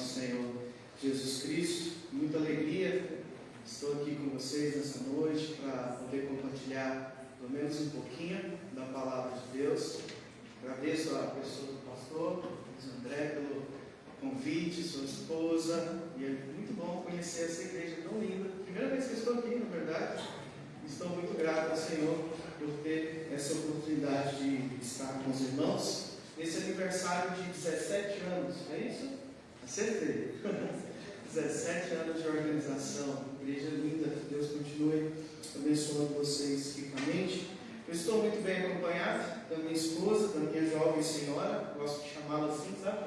nosso Senhor Jesus Cristo. Muita alegria, estou aqui com vocês nessa noite para poder compartilhar pelo menos um pouquinho da palavra de Deus. Agradeço a pessoa do pastor, Luiz André, pelo convite, sua esposa, e é muito bom conhecer essa igreja tão linda. Primeira vez que eu estou aqui, na verdade, estou muito grato ao Senhor por ter essa oportunidade de estar com os irmãos nesse aniversário de 17 anos, é isso? Acertei! 17 anos de organização, igreja linda, que Deus continue abençoando vocês ricamente. Eu estou muito bem acompanhado da minha esposa, da minha jovem senhora, gosto de chamá-la assim, sabe?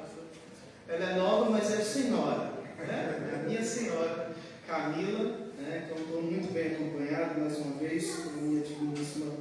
Ela é nova, mas é senhora, né? A minha senhora Camila, né? Então estou muito bem acompanhado mais uma vez com a minha digníssima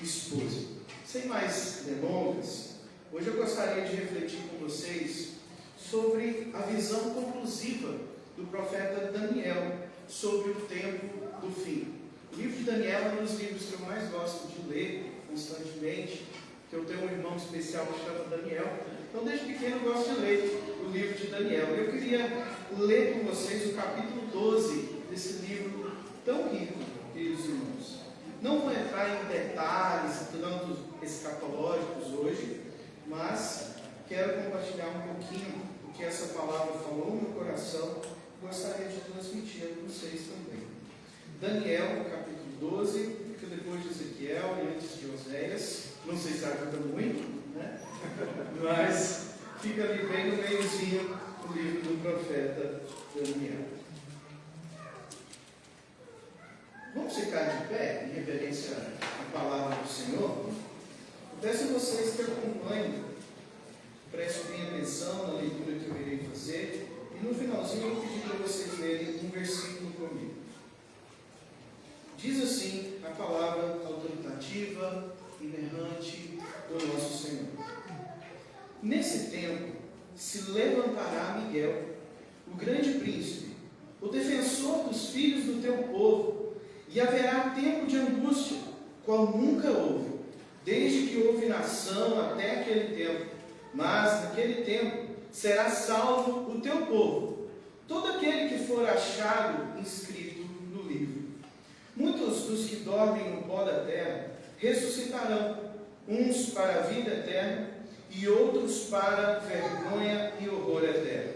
esposa. Sem mais delongas, hoje eu gostaria de refletir com vocês sobre a visão conclusiva do profeta Daniel sobre o tempo do fim. O livro de Daniel é um dos livros que eu mais gosto de ler constantemente, porque eu tenho um irmão especial que chama Daniel, então desde pequeno eu gosto de ler o livro de Daniel. Eu queria ler com vocês o capítulo 12 desse livro tão rico, queridos irmãos. Não vou entrar em detalhes, tanto escatológicos hoje, mas quero compartilhar um pouquinho do que essa palavra falou no meu coração e gostaria de transmitir a vocês também. Daniel, capítulo 12, fica depois de Ezequiel e antes de Oséias. Não sei se ajuda muito, né? Mas fica ali bem no meiozinho do livro do profeta Daniel. Vamos ficar de pé em reverência à palavra do Senhor? Eu peço a vocês que acompanhem, prestem bem atenção na leitura que eu irei fazer, e no finalzinho eu pedi para vocês lerem um versículo comigo. Diz assim a palavra autoritativa, inerrante do nosso Senhor. Nesse tempo se levantará Miguel, o grande príncipe, o defensor dos filhos do teu povo, e haverá tempo de angústia, qual nunca houve, desde que houve nação até aquele tempo. Mas naquele tempo será salvo o teu povo, todo aquele que for achado inscrito no livro. Muitos dos que dormem no pó da terra ressuscitarão, uns para a vida eterna e outros para vergonha e horror eterno.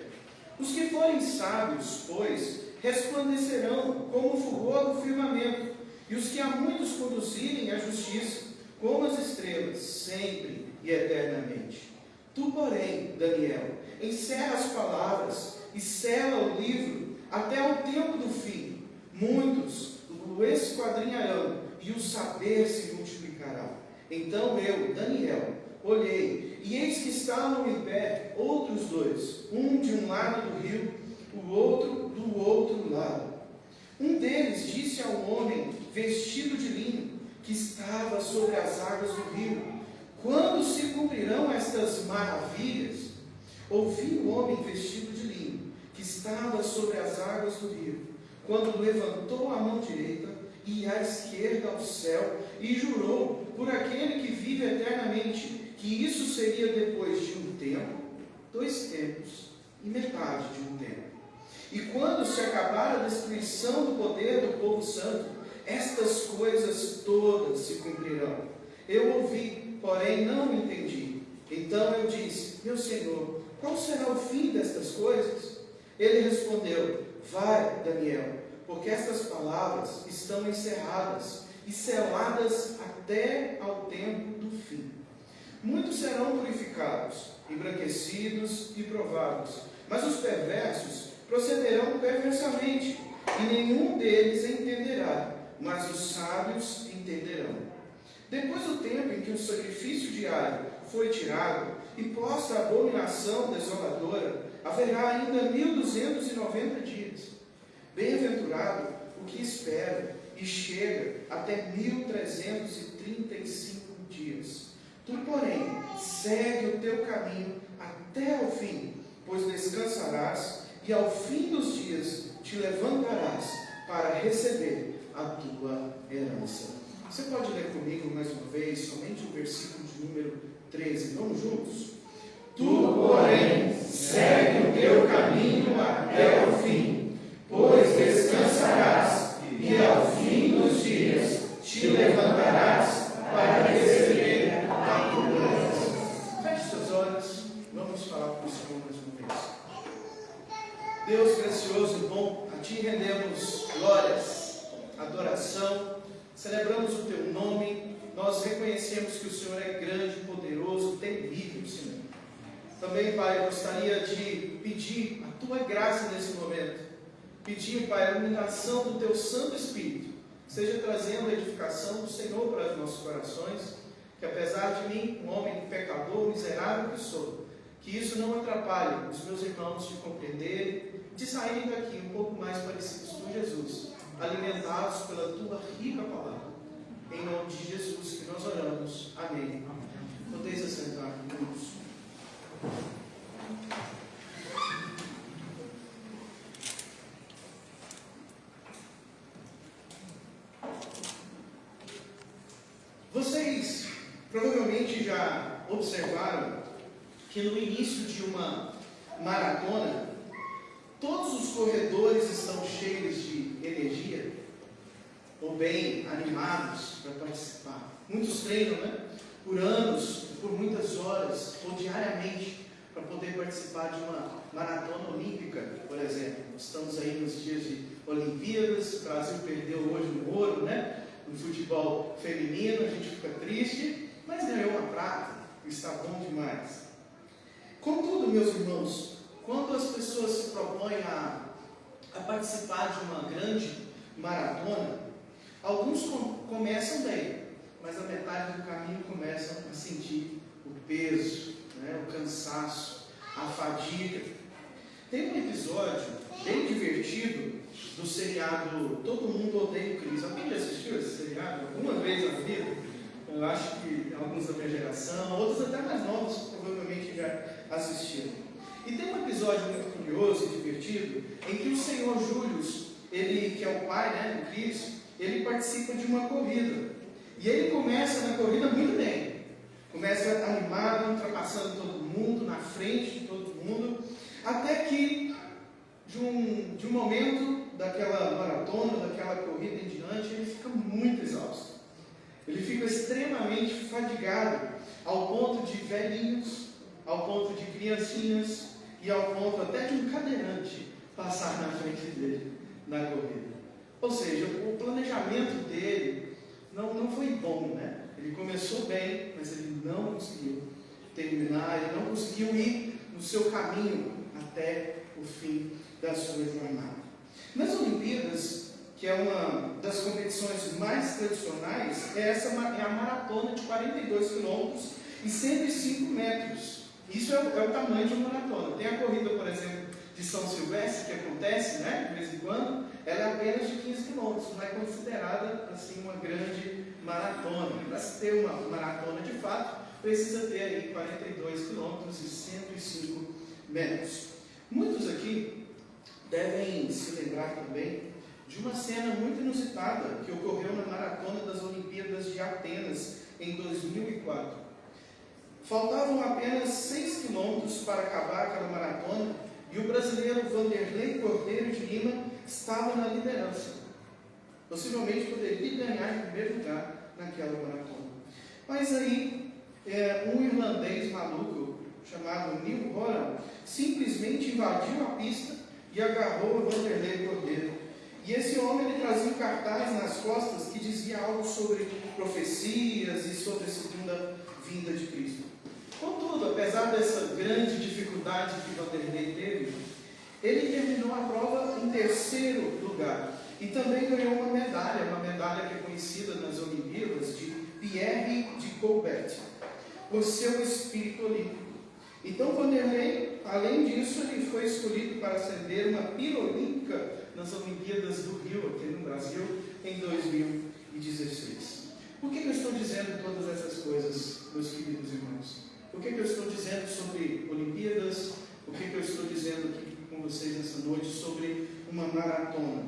Os que forem sábios, pois, resplandecerão como o fulgor do firmamento, e os que a muitos conduzirem à justiça, como as estrelas, sempre e eternamente. Tu, porém, Daniel, encerra as palavras e sela o livro até o tempo do fim. Muitos o esquadrinharão e o saber se multiplicará. Então eu, Daniel, olhei, e eis que estavam em pé outros dois, um de um lado do rio, o outro do outro lado. Um deles disse ao homem vestido de linho, que estava sobre as águas do rio: quando se cumprirão estas maravilhas? Ouvi o homem vestido de linho, que estava sobre as águas do rio, quando levantou a mão direita e a esquerda ao céu, e jurou por aquele que vive eternamente, que isso seria depois de um tempo, 2 tempos e metade de um tempo. E quando se acabar a destruição do poder do povo santo, estas coisas todas se cumprirão. Eu ouvi, porém não entendi. Então eu disse: meu Senhor, qual será o fim destas coisas? Ele respondeu: vai, Daniel, porque estas palavras estão encerradas e seladas até ao tempo do fim. Muitos serão purificados, embranquecidos e provados, mas os perversos procederão perversamente, e nenhum deles entenderá, mas os sábios entenderão. Depois do tempo em que o sacrifício diário foi tirado e posta a abominação desoladora, haverá ainda 1290 dias. Bem-aventurado o que espera e chega até 1335 dias. Tu, porém, segue o teu caminho até o fim, pois descansarás e ao fim dos dias te levantarás para receber a tua herança. Você pode ler comigo mais uma vez, somente o versículo de número 13. Vamos juntos? Tu, porém, segue o teu caminho Deus gracioso e bom, a Ti rendemos glórias, adoração, celebramos o Teu nome, nós reconhecemos que o Senhor é grande, poderoso, temível, Senhor. Também, Pai, eu gostaria de pedir a Tua graça nesse momento, pedir, Pai, a iluminação do Teu Santo Espírito, seja trazendo a edificação do Senhor para os nossos corações, que apesar de mim, um homem pecador, miserável que sou, que isso não atrapalhe os meus irmãos de compreenderem, de saírem daqui um pouco mais parecidos com Jesus, alimentados pela Tua rica palavra. Em nome de Jesus que nós oramos. Amém. Podeis assentar, irmãos. Vocês provavelmente já observaram que no início de uma maratona, todos os corredores estão cheios de energia, ou bem animados para participar. Muitos treinam, por anos, por muitas horas, ou diariamente, para poder participar de uma maratona olímpica, por exemplo. Estamos aí nos dias de Olimpíadas, o Brasil perdeu hoje no ouro, no futebol feminino, a gente fica triste, mas ganhou uma prata, está bom demais. Contudo, meus irmãos, quando as pessoas se propõem a participar de uma grande maratona, alguns começam bem, mas a metade do caminho começam a sentir o peso, o cansaço, a fadiga. Tem um episódio bem divertido do seriado Todo Mundo Odeia o Chris. Alguém já assistiu esse seriado alguma vez na vida? Eu acho que alguns da minha geração, outros até mais novos, provavelmente já assistiram. E tem um episódio muito curioso e divertido, em que o senhor Júlio, ele, que é o pai, do Chris, ele participa de uma corrida. E ele começa na corrida muito bem. Começa animado, ultrapassando todo mundo, na frente de todo mundo, até que, de um momento daquela maratona, daquela corrida em diante, ele fica muito exausto. Ele fica extremamente fadigado, ao ponto de velhinhos, ao ponto de criancinhas e ao ponto até de um cadeirante passar na frente dele na corrida. Ou seja, o planejamento dele não foi bom, Ele começou bem, mas ele não conseguiu terminar, ele não conseguiu ir no seu caminho até o fim da sua jornada. Nas Olimpíadas, que é uma das competições mais tradicionais, é a maratona de 42 quilômetros e 105 metros. Isso é o tamanho de uma maratona. Tem a corrida, por exemplo, de São Silvestre, que acontece, de vez em quando, ela é apenas de 15 quilômetros, não é considerada assim uma grande maratona. Para se ter uma maratona de fato, precisa ter aí 42 quilômetros e 105 metros. Muitos aqui devem se lembrar também de uma cena muito inusitada que ocorreu na maratona das Olimpíadas de Atenas em 2004. Faltavam apenas 6 quilômetros para acabar aquela maratona e o brasileiro Vanderlei Cordeiro de Lima estava na liderança. Possivelmente poderia ganhar em primeiro lugar naquela maratona. Mas aí, um irlandês maluco chamado Neil Horan simplesmente invadiu a pista e agarrou o Vanderlei Cordeiro. E esse homem ele trazia um cartaz nas costas que dizia algo sobre profecias e sobre a segunda vinda de Cristo. Contudo, apesar dessa grande dificuldade que Vanderlei teve, ele terminou a prova em terceiro lugar e também ganhou uma medalha que é conhecida nas Olimpíadas de Pierre de Coubertin, por seu espírito olímpico. Então, Vanderlei, além disso, ele foi escolhido para acender uma pira olímpica nas Olimpíadas do Rio, aqui no Brasil, em 2016. Por que eu estou dizendo todas essas coisas, meus queridos irmãos? Por que eu estou dizendo sobre Olimpíadas? Por que eu estou dizendo aqui com vocês nessa noite sobre uma maratona?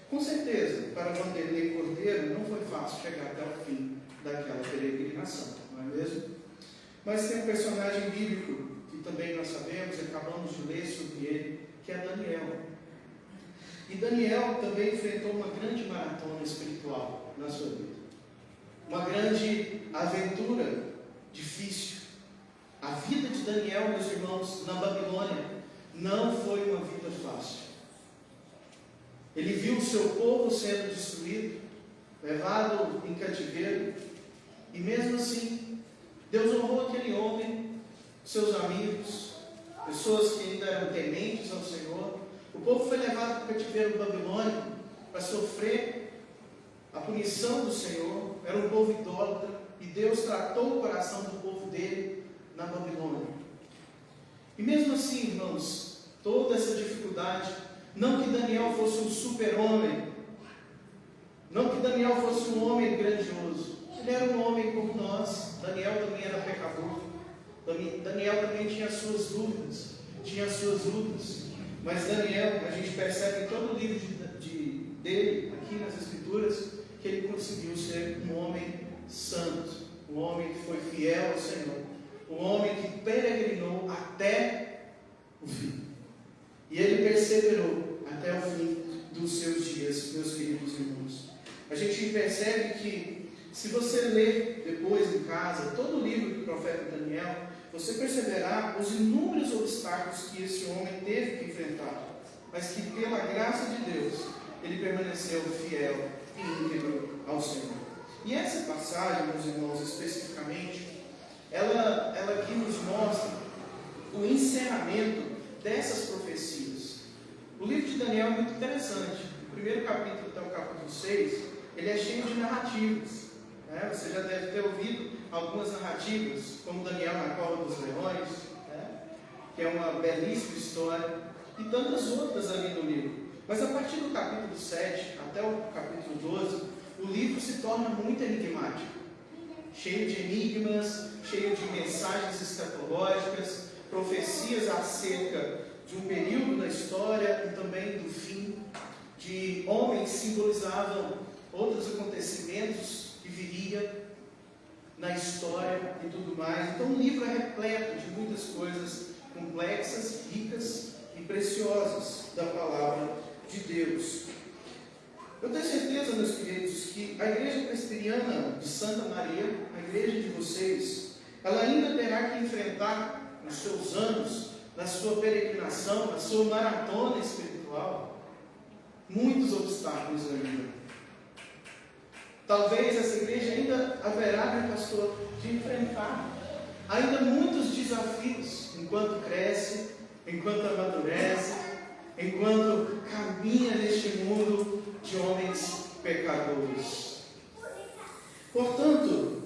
Com certeza, para Vanderlei Cordeiro não foi fácil chegar até o fim daquela peregrinação, não é mesmo? Mas tem um personagem bíblico que também nós sabemos, acabamos de ler sobre ele, que é Daniel. E Daniel também enfrentou uma grande maratona espiritual na sua vida. Uma grande aventura difícil. A vida de Daniel, meus irmãos, na Babilônia, não foi uma vida fácil. Ele viu o seu povo sendo destruído, levado em cativeiro, e mesmo assim, Deus honrou aquele homem, seus amigos, pessoas que ainda eram tementes ao Senhor. O povo foi levado para o cativeiro babilônico para sofrer a punição do Senhor. Era um povo idólatra, e Deus tratou o coração do povo dele na Babilônia. E mesmo assim, irmãos, toda essa dificuldade, não que Daniel fosse um super-homem, não que Daniel fosse um homem grandioso, ele era um homem como nós. Daniel também era pecador, Daniel também tinha suas dúvidas, tinha suas lutas, mas Daniel, a gente percebe em todo o livro dele, aqui nas Escrituras, que ele conseguiu ser um homem santo, um homem que foi fiel ao Senhor, um homem que peregrinou até o fim. E ele perseverou até o fim dos seus dias, meus queridos irmãos. A gente percebe que, se você ler depois em casa todo o livro do profeta Daniel, você perceberá os inúmeros obstáculos que esse homem teve que enfrentar, mas que pela graça de Deus, ele permaneceu fiel e íntegro ao Senhor. E essa passagem, meus irmãos, especificamente, ela aqui nos mostra o encerramento dessas profecias. O livro de Daniel é muito interessante. O primeiro capítulo até o capítulo 6, ele é cheio de narrativas. Você já deve ter ouvido algumas narrativas, como Daniel na cova dos leões, que é uma belíssima história, e tantas outras ali no livro. Mas a partir do capítulo 7 até o capítulo 12, o livro se torna muito enigmático, cheio de enigmas, cheio de mensagens escatológicas, profecias acerca de um período da história e também do fim, de homens que simbolizavam outros acontecimentos que viria na história e tudo mais. Então o livro é repleto de muitas coisas complexas, ricas e preciosas da palavra de Deus. Eu tenho certeza, meus queridos, que a Igreja Presbiteriana de Santa Maria, a igreja de vocês, ela ainda terá que enfrentar nos seus anos, na sua peregrinação, na sua maratona espiritual, muitos obstáculos ainda. Talvez essa igreja ainda haverá, meu pastor, de enfrentar ainda muitos desafios, enquanto cresce, enquanto amadurece, enquanto caminha neste mundo de homens pecadores. Portanto,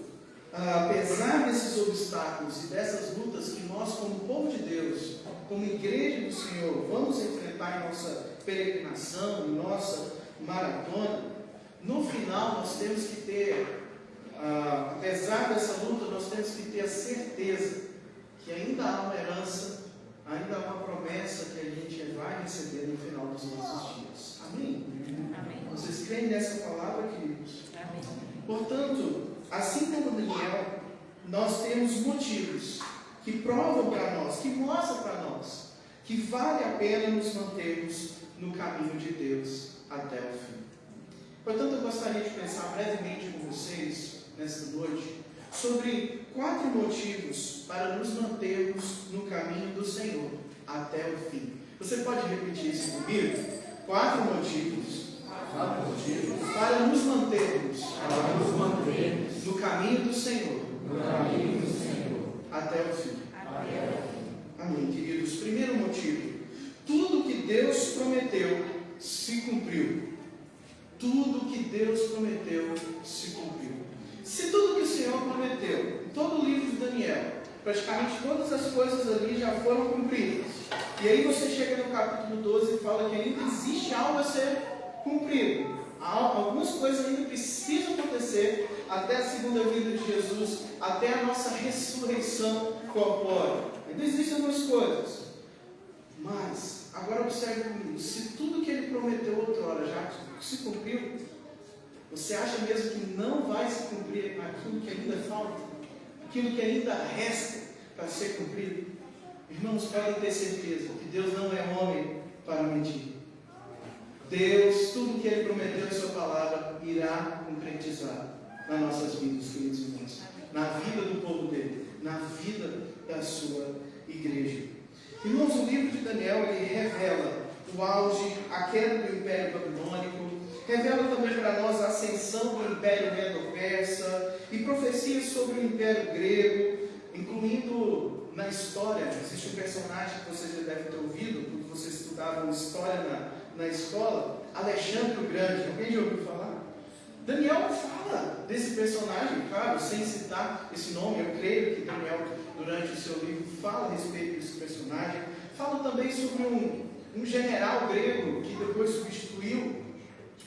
apesar desses obstáculos e dessas lutas que nós, como povo de Deus, como igreja do Senhor, vamos enfrentar em nossa peregrinação, em nossa maratona, no final nós temos que ter, apesar dessa luta, nós temos que ter a certeza que ainda há uma herança, ainda há uma promessa que a gente vai receber no final dos nossos dias. Amém? Amém. Vocês creem nessa palavra, queridos? Amém. Portanto, assim como Daniel, nós temos motivos que provam para nós, que mostram para nós, que vale a pena nos mantermos no caminho de Deus até o fim. Portanto, eu gostaria de pensar brevemente com vocês, nesta noite, sobre 4 motivos para nos mantermos no caminho do Senhor até o fim. Você pode repetir isso comigo? 4 motivos para nos mantermos no caminho do Senhor até o fim. Amém, queridos. Primeiro motivo: tudo que Deus prometeu se cumpriu. Tudo que Deus prometeu se cumpriu. Se tudo que o Senhor prometeu, em todo o livro de Daniel, praticamente todas as coisas ali já foram cumpridas, e aí você chega no capítulo 12 e fala que ainda existe algo a ser cumprido. Algumas coisas ainda precisam acontecer até a segunda vinda de Jesus, até a nossa ressurreição corpórea. Ainda existem algumas coisas. Mas, agora observe comigo, se tudo que Ele prometeu outrora já se cumpriu, você acha mesmo que não vai se cumprir aquilo que ainda falta? Aquilo que ainda resta para ser cumprido? Irmãos, podem ter certeza que Deus não é homem para mentir. Deus, tudo que Ele prometeu em Sua palavra, irá concretizar nas nossas vidas, queridos irmãos. Na vida do povo dele, na vida da sua igreja. Irmãos, o livro de Daniel, ele revela o auge, a queda do Império Babilônico, revela também para nós a ascensão do Império Medo-Persa e profecias sobre o Império Grego, incluindo na história. Existe um personagem que vocês já devem ter ouvido, porque vocês estudavam história na escola, Alexandre o Grande. Alguém já ouviu falar? Daniel fala desse personagem, claro, sem citar esse nome. Eu creio que Daniel, durante o seu livro, fala a respeito desse personagem. Fala também sobre um general grego que depois substituiu,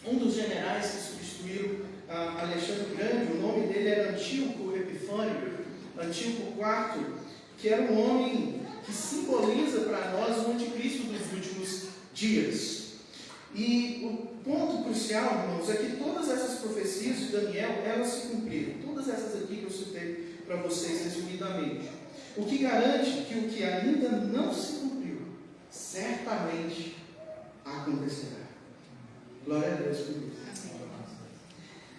um dos generais que substituiu Alexandre o Grande. O nome dele era Antíoco Epifânio, Antíoco IV, que era um homem que simboliza para nós o anticristo dos últimos dias. E o ponto crucial, irmãos, é que todas essas profecias de Daniel, elas se cumpriram. Todas essas aqui que eu citei para vocês resumidamente. O que garante que o que ainda não se cumpriu, certamente acontecerá. Glória a Deus por isso.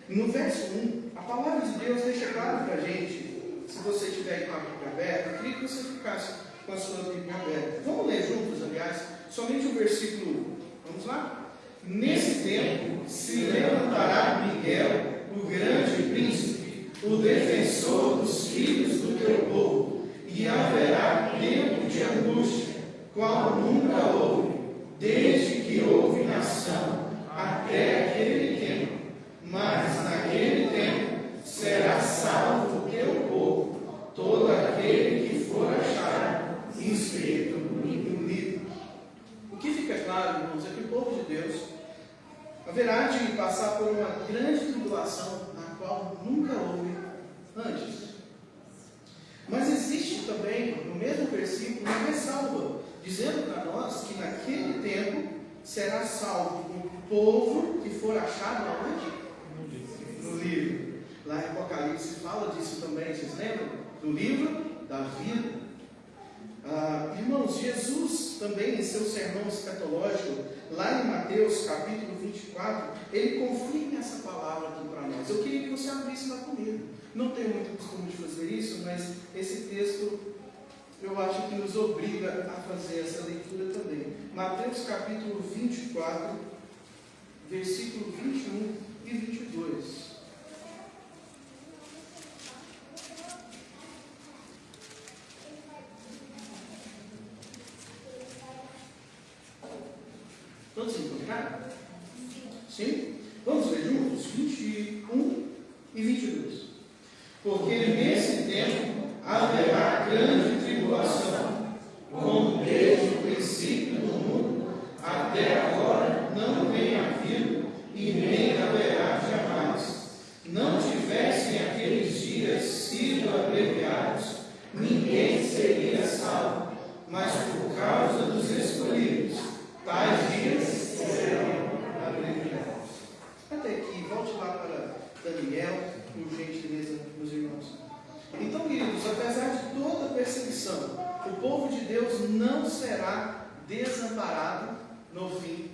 No verso 1, a palavra de Deus deixa claro para a gente, se você tiver com a Bíblia aberta, eu queria que você ficasse com a sua Bíblia aberta. Vamos ler juntos, aliás, somente o versículo 1. Vamos lá? Nesse tempo se levantará Miguel, o grande príncipe, o defensor dos filhos do teu povo, e haverá tempo de angústia, qual nunca houve, desde que houve nação, até aquele tempo. Mas naquele tempo será salvo o teu povo, todo aquele que for achado inscrito no livro. O que fica claro, irmãos, é que o povo de Deus haverá de passar por uma grande tribulação, na qual nunca houve antes. Mas existe também, no mesmo versículo, uma ressalva, dizendo para nós que naquele tempo será salvo o povo que for achado aonde? No livro. Lá em Apocalipse fala disso também, vocês lembram? No livro da vida. Irmãos, Jesus também em seu sermão escatológico, lá em Mateus capítulo 24, ele confirma essa palavra aqui para nós. Eu queria que você abrisse lá comigo. Não tenho muito costume de fazer isso, mas esse texto eu acho que nos obriga a fazer essa leitura também. Mateus capítulo 24, versículo 21 e 22. Todos encontraram? Sim? Vamos ler juntos? 21 e 22. Porque nesse tempo haverá grande tribulação, como desde o princípio do mundo até agora não tem havido e nem haverá jamais. Não tivessem aqueles dias sido abreviados, ninguém seria salvo, mas por causa dos escolhidos, tais dias serão abreviados. Até aqui, volte lá para Daniel, por gentileza, meus irmãos. Então, queridos, apesar de toda perseguição, o povo de Deus não será desamparado no fim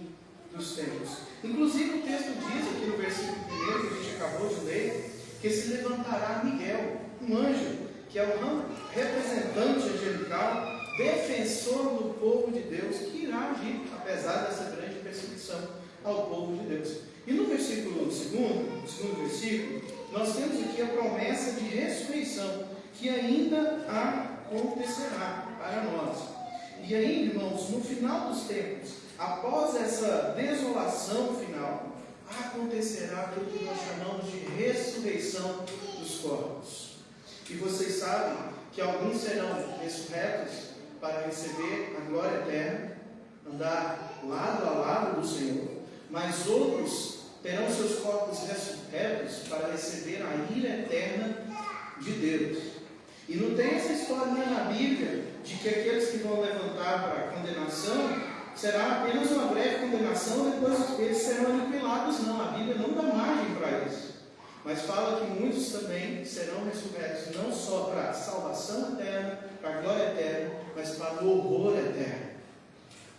dos tempos. Inclusive, o texto diz aqui no versículo 1 que a gente acabou de ler, que se levantará Miguel, um anjo, que é o representante angelical, defensor do povo de Deus, que irá agir, apesar dessa grande perseguição ao povo de Deus. E no versículo segundo versículo, nós temos aqui a promessa de ressurreição, que ainda acontecerá para nós. E aí, irmãos, no final dos tempos, após essa desolação final, acontecerá aquilo que nós chamamos de ressurreição dos corpos. E vocês sabem que alguns serão ressurretos para receber a glória eterna, andar lado a lado do Senhor, mas outros terão seus corpos ressurretos para receber a ira eterna de Deus. E não tem essa história na Bíblia de que aqueles que vão levantar para a condenação será apenas uma breve condenação, depois eles serão aniquilados. Não, a Bíblia não dá margem para isso. Mas fala que muitos também serão ressurretos, não só para a salvação eterna, para a glória eterna, mas para o horror eterno.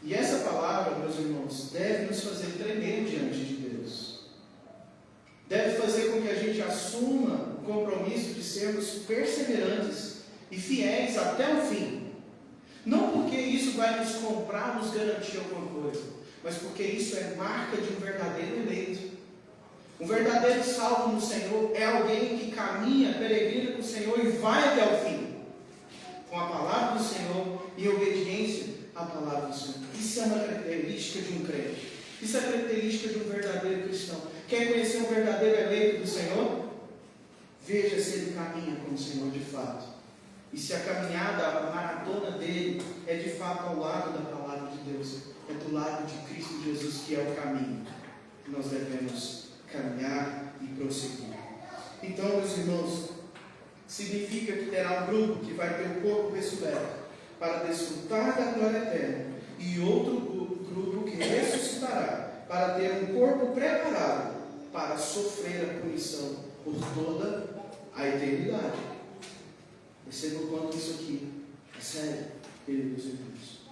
E essa palavra, meus irmãos, deve nos fazer tremer diante de Deus. Deve fazer com que a gente assuma o compromisso de sermos perseverantes e fiéis até o fim. Não porque porque isso vai nos comprar, nos garantir alguma coisa, mas porque isso é marca de um verdadeiro eleito. Um verdadeiro salvo no Senhor é alguém que caminha, peregrina com o Senhor e vai até o fim, com a palavra do Senhor, em obediência à palavra do Senhor. Isso é uma característica de um crente. Isso é característica de um verdadeiro cristão. Quer conhecer um verdadeiro eleito do Senhor? Veja se ele caminha com o Senhor de fato. E se a caminhada, a maratona dele é de fato ao lado da palavra de Deus, é do lado de Cristo Jesus, que é o caminho que nós devemos caminhar e prosseguir. Então, meus irmãos, significa que terá um grupo que vai ter o corpo ressurreto para desfrutar da glória eterna, e outro grupo que ressuscitará para ter um corpo preparado para sofrer a punição por toda a eternidade. Perceba o quanto isso aqui é sério, queridos irmãos.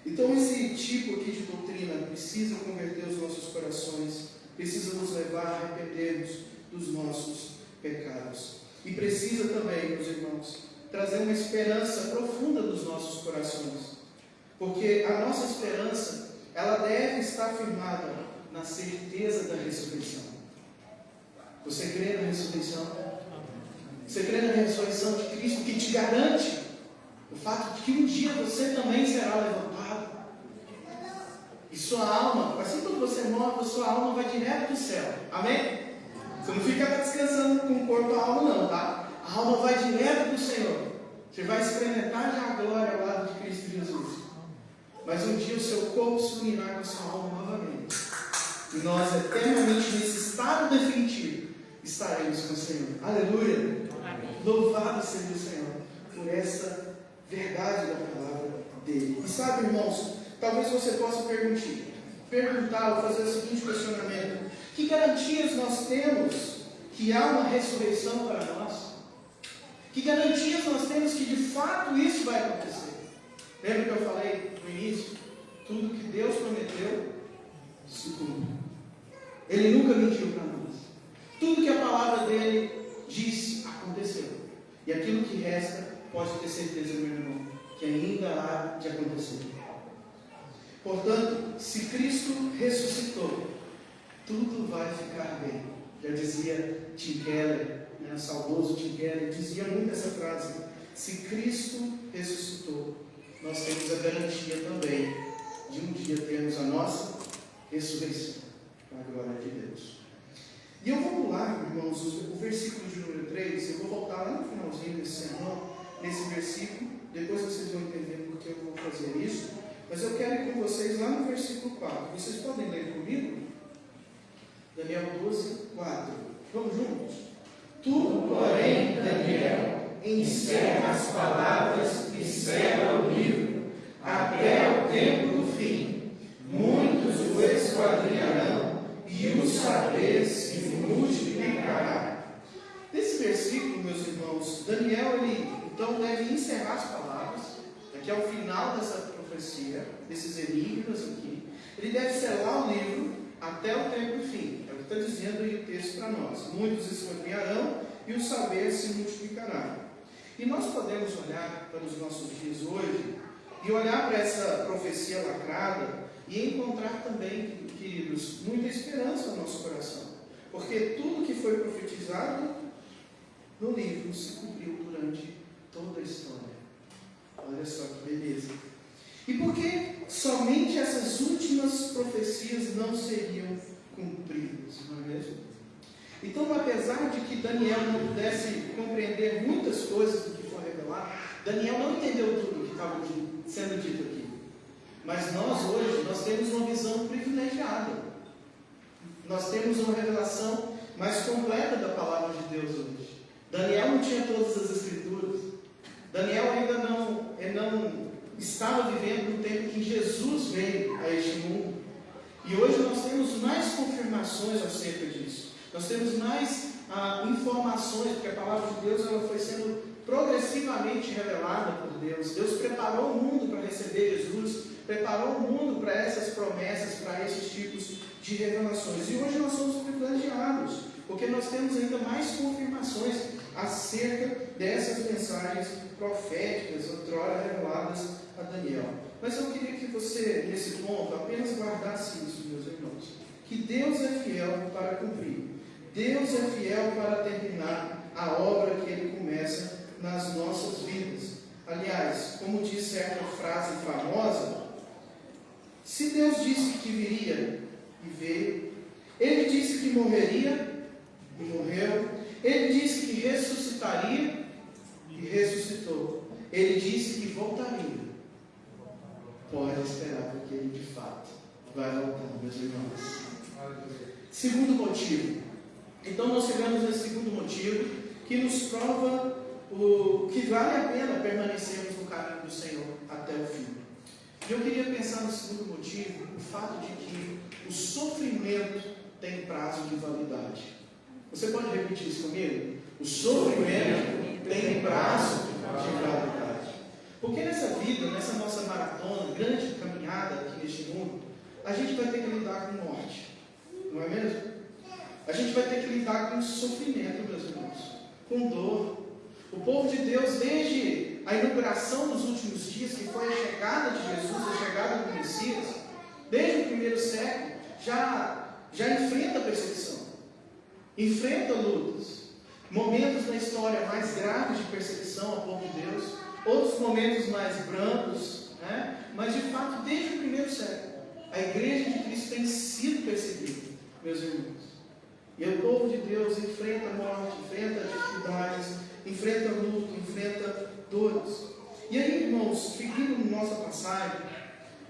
Então, esse tipo aqui de doutrina precisa converter os nossos corações, precisa nos levar a arrependermos dos nossos pecados. E precisa também, meus irmãos, trazer uma esperança profunda nos nossos corações. Porque a nossa esperança, ela deve estar firmada na certeza da ressurreição. Você crê na ressurreição? Você crê na ressurreição de Cristo, que te garante o fato de que um dia você também será levantado. E sua alma, assim quando você morre, a sua alma vai direto para o céu. Amém? Você não fica descansando com o corpo e a alma não, tá? A alma vai direto para o Senhor. Você vai experimentar já a glória ao lado de Cristo Jesus. Mas um dia o seu corpo se unirá com a sua alma novamente. E nós, eternamente, nesse estado definitivo, estaremos com o Senhor. Aleluia! Amém. Louvado seja o Senhor por essa verdade da palavra dele. E sabe, irmãos, talvez você possa perguntar ou fazer o seguinte questionamento: que garantias nós temos que há uma ressurreição para nós? Que garantias nós temos que de fato isso vai acontecer? Lembra que eu falei no início? Tudo que Deus prometeu se cumpre. Ele nunca mentiu para nós. Tudo que a palavra dele disse aconteceu. E aquilo que resta, pode ter certeza, meu irmão, que ainda há de acontecer. Portanto, se Cristo ressuscitou, tudo vai ficar bem. Já dizia Tim Keller, o saudoso Tim Keller, dizia muito essa frase: se Cristo ressuscitou, nós temos a garantia também de um dia termos a nossa ressurreição, para a glória de Deus. E eu vou pular, irmãos, o versículo de número 3, eu vou voltar lá no finalzinho desse sermão, nesse versículo, depois vocês vão entender por que eu vou fazer isso, mas eu quero ir com vocês lá no versículo 4. Vocês podem ler comigo? Daniel 12, 4. Vamos juntos? Tu, porém, Daniel, encerra as palavras e sela o livro, até o tempo do fim. Muitos o esquadrinharão, e o saber se multiplicará. Nesse versículo, meus irmãos, Daniel, ele então deve encerrar as palavras, daqui ao final dessa profecia, desses enigmas aqui. Ele deve selar o livro até o tempo do fim. É o que está dizendo aí o texto para nós. Muitos esquadrinharão, e o saber se multiplicará. E nós podemos olhar para os nossos dias hoje e olhar para essa profecia lacrada e encontrar também, queridos, muita esperança no nosso coração. Porque tudo que foi profetizado no livro se cumpriu durante toda a história. Olha só que beleza. E por que somente essas últimas profecias não seriam cumpridas, não é mesmo? Então, apesar de que Daniel não pudesse compreender muitas coisas do que foi revelado, Daniel não entendeu tudo que estava sendo dito aqui. Mas nós hoje, nós temos uma visão privilegiada. Nós temos uma revelação mais completa da palavra de Deus hoje. Daniel não tinha todas as escrituras. Daniel ainda não estava vivendo no tempo que Jesus veio a este mundo. E hoje nós temos mais confirmações acerca disso. Nós temos mais informações, porque a palavra de Deus ela foi sendo progressivamente revelada por Deus. Deus preparou o mundo para receber Jesus, preparou o mundo para essas promessas, para esses tipos de revelações. E hoje nós somos privilegiados, porque nós temos ainda mais confirmações acerca dessas mensagens proféticas, outrora reveladas a Daniel. Mas eu queria que você, nesse ponto, apenas guardasse isso, meus irmãos. Que Deus é fiel para cumprir. Deus é fiel para terminar a obra que Ele começa nas nossas vidas. Aliás, como diz certa frase famosa, se Deus disse que viria, e veio. Ele disse que morreria, e morreu. Ele disse que ressuscitaria, e ressuscitou. Ele disse que voltaria. Pode esperar, porque Ele de fato vai voltar, meus irmãos. Segundo motivo. Então nós chegamos nesse segundo motivo, que nos prova que vale a pena permanecermos no caminho do Senhor até o fim. E eu queria pensar no segundo motivo, o fato de que o sofrimento tem prazo de validade. Você pode repetir isso comigo? O sofrimento tem prazo de validade. Porque nessa vida, nessa nossa maratona, grande caminhada aqui neste mundo, a gente vai ter que lidar com morte. Não é mesmo? A gente vai ter que lidar com sofrimento, meus irmãos, com dor. O povo de Deus, desde a inauguração dos últimos dias, que foi a chegada de Jesus, a chegada do Messias, desde o primeiro século, já enfrenta perseguição, enfrenta lutas, momentos na história mais graves de perseguição ao povo de Deus, outros momentos mais brandos, né? Mas de fato, desde o primeiro século, a igreja de Cristo tem sido perseguida, meus irmãos. E o povo de Deus enfrenta a morte, enfrenta dificuldades, enfrenta luto, enfrenta dores. E aí, irmãos, seguindo nossa passagem,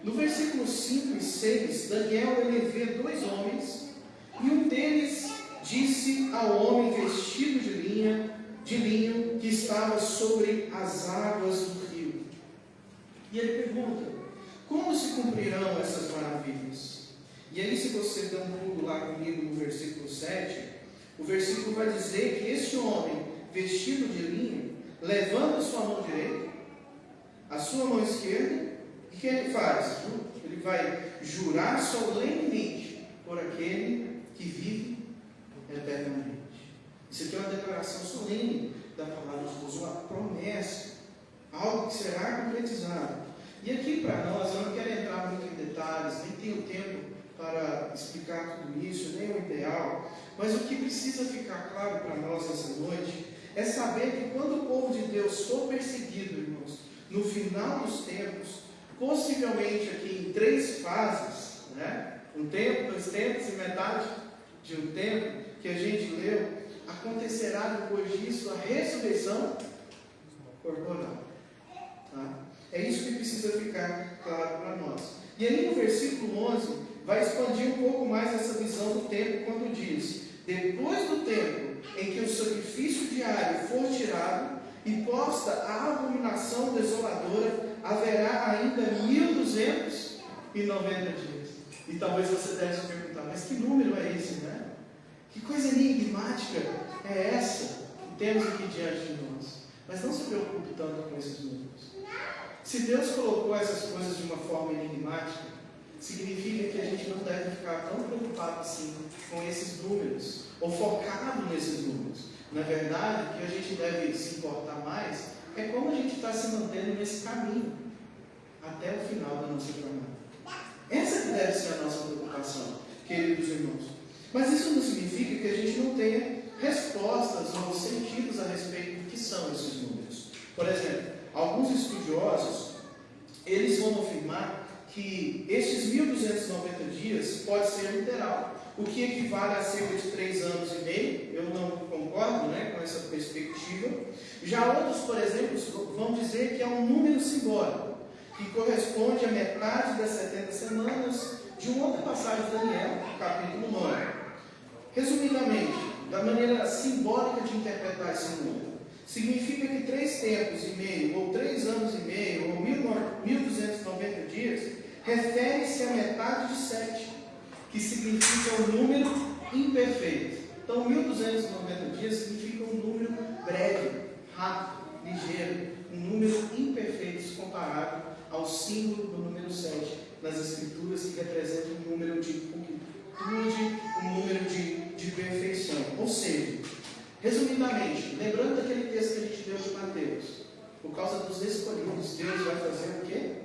no versículo 5 e 6, Daniel ele vê dois homens, e um deles disse ao homem vestido de linho que estava sobre as águas do rio. E ele pergunta: como se cumprirão essas maravilhas? E aí, se você der um pulo lá comigo no versículo 7, o versículo vai dizer que este homem, vestido de linho, levanta a sua mão direita, a sua mão esquerda, e o que ele faz? Ele vai jurar solenemente por aquele que vive eternamente. Isso aqui é uma declaração solene da palavra de Deus, uma promessa, algo que será concretizado. E aqui para nós, eu não quero entrar muito em detalhes, nem tenho tempo para explicar tudo isso, nem o ideal, mas o que precisa ficar claro para nós essa noite é saber que quando o povo de Deus for perseguido, irmãos, no final dos tempos, possivelmente aqui em 3 fases, né? Um tempo, 2 tempos e metade de um tempo que a gente leu, acontecerá depois disso a ressurreição corporal. Tá? É isso que precisa ficar claro para nós. E aí no versículo 11, vai expandir um pouco mais essa visão do tempo, quando diz: depois do tempo em que o sacrifício diário for tirado e posta a abominação desoladora, haverá ainda 1290 dias. E talvez você deve se perguntar: mas que número é esse, né? Que coisa enigmática é essa que temos aqui diante de nós? Mas não se preocupe tanto com esses números. Se Deus colocou essas coisas de uma forma enigmática, significa que a gente não deve ficar tão preocupado assim com esses números, ou focado nesses números. Na verdade, o que a gente deve se importar mais é como a gente está se mantendo nesse caminho até o final da nossa jornada. Essa que deve ser a nossa preocupação, queridos irmãos. Mas isso não significa que a gente não tenha respostas ou sentidos a respeito do que são esses números. Por exemplo, alguns estudiosos, eles vão afirmar que estes 1290 dias pode ser literal, o que equivale a cerca de 3 anos e meio. Eu não concordo, né, com essa perspectiva. Já outros, por exemplo, vão dizer que é um número simbólico, que corresponde à metade das 70 semanas de uma outra passagem de Daniel, capítulo 9. Resumidamente, da maneira simbólica de interpretar esse número, significa que 3 tempos e meio, ou 3 anos e meio, ou 1290 dias, refere-se à metade de 7, que significa um número imperfeito. Então, 1290 dias significa um número breve, rápido, ligeiro, um número imperfeito se comparado ao símbolo do número 7 nas Escrituras, que representa um número de concretude, um número de perfeição. Ou seja, resumidamente, lembrando daquele texto que a gente deu de Mateus, por causa dos escolhidos, Deus vai fazer o quê?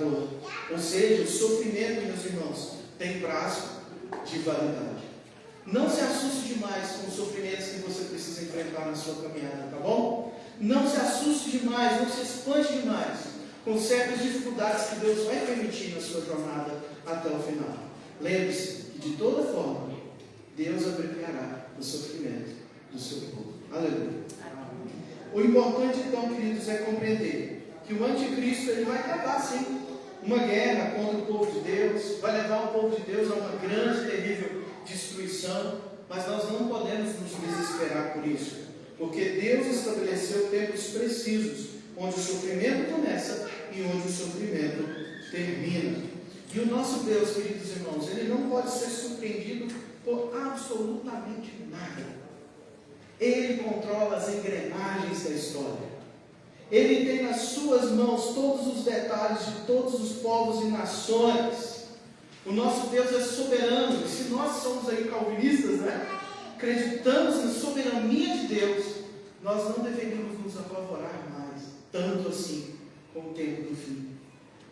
dor. Ou seja, o sofrimento, meus irmãos, tem prazo de validade. Não se assuste demais com os sofrimentos que você precisa enfrentar na sua caminhada, tá bom? Não se assuste demais, não se espante demais com certas dificuldades que Deus vai permitir na sua jornada até o final. Lembre-se que de toda forma, Deus abreviará o sofrimento do seu povo. Aleluia. O importante então, queridos, é compreender que o anticristo ele vai acabar sim uma guerra contra o povo de Deus, vai levar o povo de Deus a uma grande, terrível destruição, mas nós não podemos nos desesperar por isso, porque Deus estabeleceu tempos precisos, onde o sofrimento começa e onde o sofrimento termina. E o nosso Deus, queridos irmãos, ele não pode ser surpreendido por absolutamente nada. Ele controla as engrenagens da história. Ele tem nas suas mãos todos os detalhes de todos os povos e nações. O nosso Deus é soberano. E se nós somos aí calvinistas, né? Acreditamos na soberania de Deus, nós não deveríamos nos apavorar mais, tanto assim, com o tempo do fim.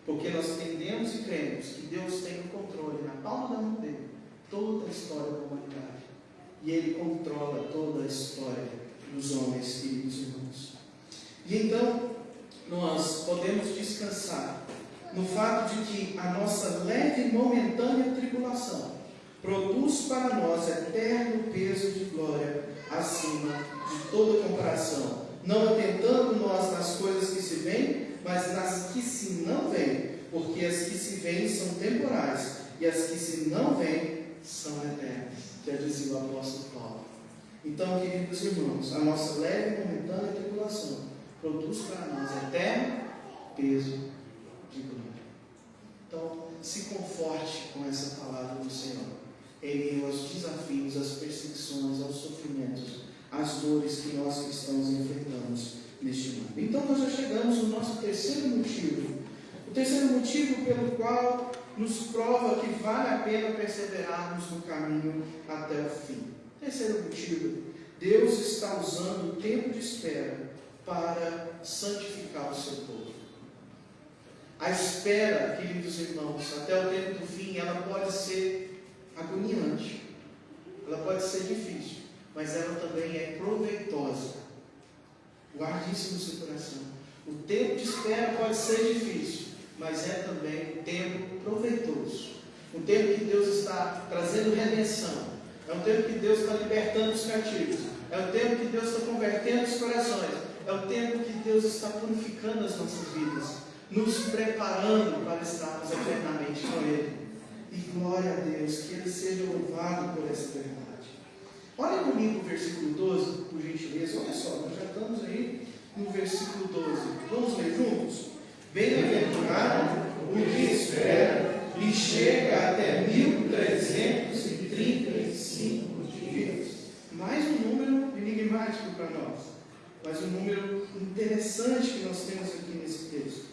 Porque nós entendemos e cremos que Deus tem o controle na palma da mão dele, toda a história da humanidade. E Ele controla toda a história dos homens, queridos irmãos. E então, nós podemos descansar no fato de que a nossa leve e momentânea tribulação produz para nós eterno peso de glória acima de toda comparação, não atentando nós nas coisas que se veem, mas nas que se não veem, porque as que se veem são temporais, e as que se não veem são eternas, já dizia o apóstolo Paulo. Então, queridos irmãos, a nossa leve e momentânea tribulação produz para nós eterno peso de glória. Então, se conforte com essa palavra do Senhor, em meio aos desafios, às perseguições, aos sofrimentos, às dores que nós cristãos enfrentamos neste mundo. Então, nós já chegamos no nosso terceiro motivo. O terceiro motivo pelo qual nos prova que vale a pena perseverarmos no caminho até o fim. Terceiro motivo, Deus está usando o tempo de espera para santificar o seu povo. A espera, queridos irmãos, até o tempo do fim, ela pode ser agoniante, ela pode ser difícil, mas ela também é proveitosa. Guarde isso no seu coração. O tempo de espera pode ser difícil, mas é também um tempo proveitoso. Um tempo que Deus está trazendo redenção. É um tempo que Deus está libertando os cativos. É um tempo que Deus está convertendo os corações. É um tempo que Deus está purificando as nossas vidas, nos preparando para estarmos eternamente com Ele. E glória a Deus, que Ele seja louvado por essa verdade. Olha comigo o versículo 12, por gentileza. Olha só, nós já estamos aí no versículo 12. Vamos ler juntos? Bem-aventurado o que espera e chega até 1335 dias. Mais um número enigmático para nós, mas um número interessante que nós temos aqui nesse texto.